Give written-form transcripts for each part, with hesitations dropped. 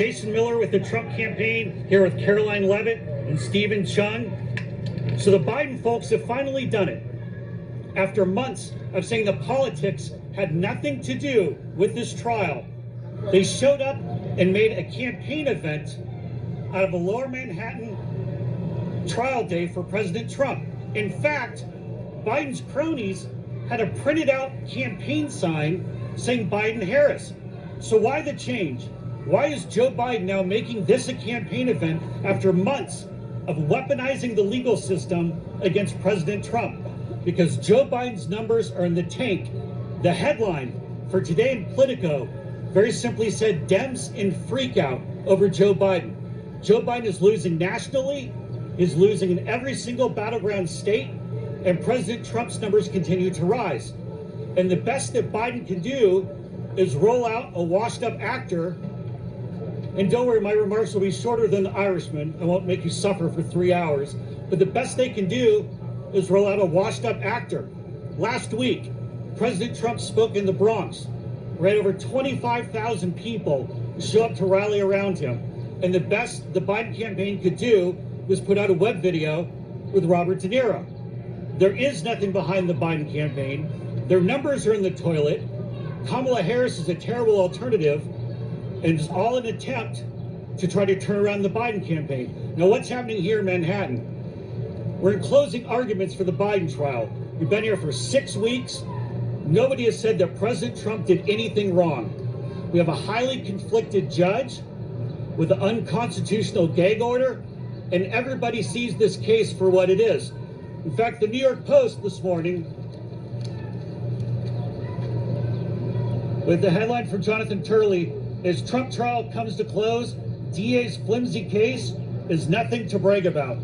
Jason Miller with the Trump campaign, here with Caroline Levitt and Stephen Chung. So the Biden folks have finally done it. After months of saying the politics had nothing to do with this trial, they showed up and made a campaign event out of a Lower Manhattan trial day for President Trump. In fact, Biden's cronies had a printed out campaign sign saying Biden-Harris. So why the change? Why is Joe Biden now making this a campaign event after months of weaponizing the legal system against President Trump? Because Joe Biden's numbers are in the tank. The headline for today in Politico very simply said, Dems in freakout over Joe Biden. Joe Biden is losing nationally, is losing in every single battleground state, and President Trump's numbers continue to rise. And the best that Biden can do is roll out a washed-up actor. And don't worry, my remarks will be shorter than The Irishman. I won't make you suffer for 3 hours. But the best they can do is roll out a washed-up actor. Last week, President Trump spoke in the Bronx. Right, over 25,000 people show up to rally around him. And the best the Biden campaign could do was put out a web video with Robert De Niro. There is nothing behind the Biden campaign. Their numbers are in the toilet. Kamala Harris is a terrible alternative, and it's all an attempt to try to turn around the Biden campaign. Now, what's happening here in Manhattan? We're in closing arguments for the Biden trial. We've been here for 6 weeks. Nobody has said that President Trump did anything wrong. We have a highly conflicted judge with an unconstitutional gag order, and everybody sees this case for what it is. In fact, the New York Post this morning, with the headline from Jonathan Turley, as Trump trial comes to close, DA's flimsy case is nothing to brag about.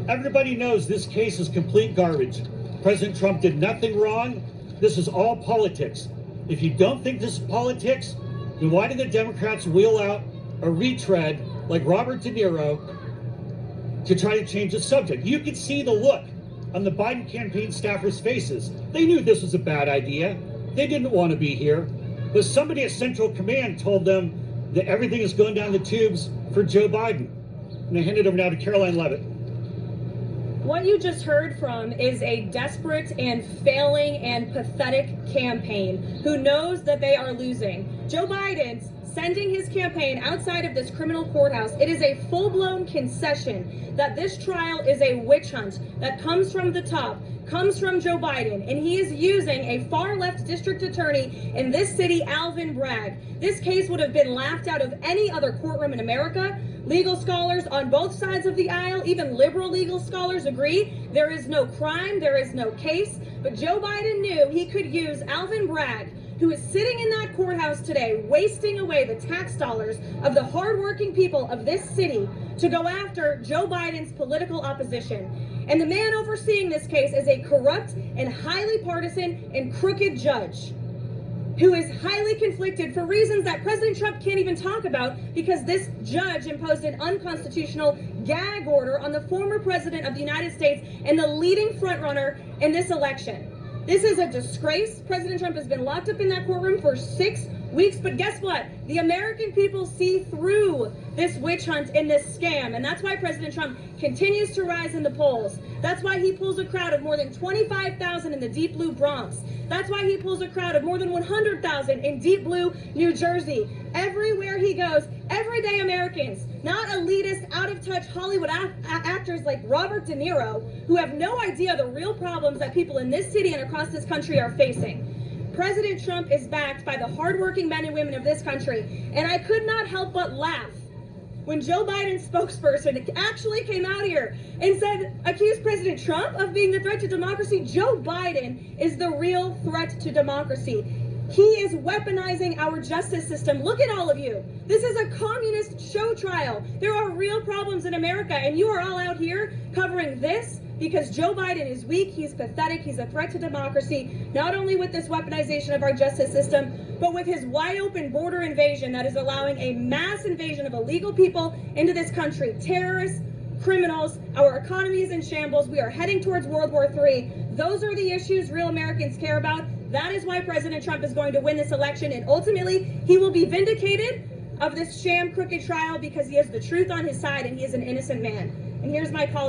Everybody knows this case is complete garbage. President Trump did nothing wrong. This is all politics. If you don't think this is politics, then why did the Democrats wheel out a retread like Robert De Niro to try to change the subject? You could see the look on the Biden campaign staffers' faces. They knew this was a bad idea. They didn't want to be here. But somebody at Central Command told them that everything is going down the tubes for Joe Biden. And I hand it over now to Caroline Levitt. What you just heard from is a desperate and failing and pathetic campaign who knows that they are losing. Joe Biden's sending his campaign outside of this criminal courthouse. It is a full-blown concession that this trial is a witch hunt that comes from the top, comes from Joe Biden, and he is using a far-left district attorney in this city, Alvin Bragg. This case would have been laughed out of any other courtroom in America. Legal scholars on both sides of the aisle, even liberal legal scholars, agree there is no crime, there is no case. But Joe Biden knew he could use Alvin Bragg, who is sitting in that courthouse today, wasting away the tax dollars of the hardworking people of this city to go after Joe Biden's political opposition. And the man overseeing this case is a corrupt and highly partisan and crooked judge who is highly conflicted for reasons that President Trump can't even talk about, because this judge imposed an unconstitutional gag order on the former president of the United States and the leading frontrunner in this election. This is a disgrace. President Trump has been locked up in that courtroom for 6 weeks, but guess what? The American people see through this witch hunt and this scam, and that's why President Trump continues to rise in the polls. That's why he pulls a crowd of more than 25,000 in the deep blue Bronx. That's why he pulls a crowd of more than 100,000 in deep blue New Jersey. Everywhere he goes, everyday Americans, not elitist, out-of-touch Hollywood actors like Robert De Niro, who have no idea the real problems that people in this city and across this country are facing. President Trump is backed by the hardworking men and women of this country, and I could not help but laugh when Joe Biden's spokesperson actually came out here and said, accused President Trump of being the threat to democracy. Joe Biden is the real threat to democracy. He is weaponizing our justice system. Look at all of you. This is a communist show trial. There are real problems in America, and you are all out here covering this because Joe Biden is weak, he's pathetic, he's a threat to democracy, not only with this weaponization of our justice system, but with his wide open border invasion that is allowing a mass invasion of illegal people into this country. Terrorists, criminals, our economy is in shambles, we are heading towards World War III. Those are the issues real Americans care about. That is why President Trump is going to win this election, and ultimately he will be vindicated. of this sham crooked trial because he has the truth on his side and he is an innocent man. And here's my colleague.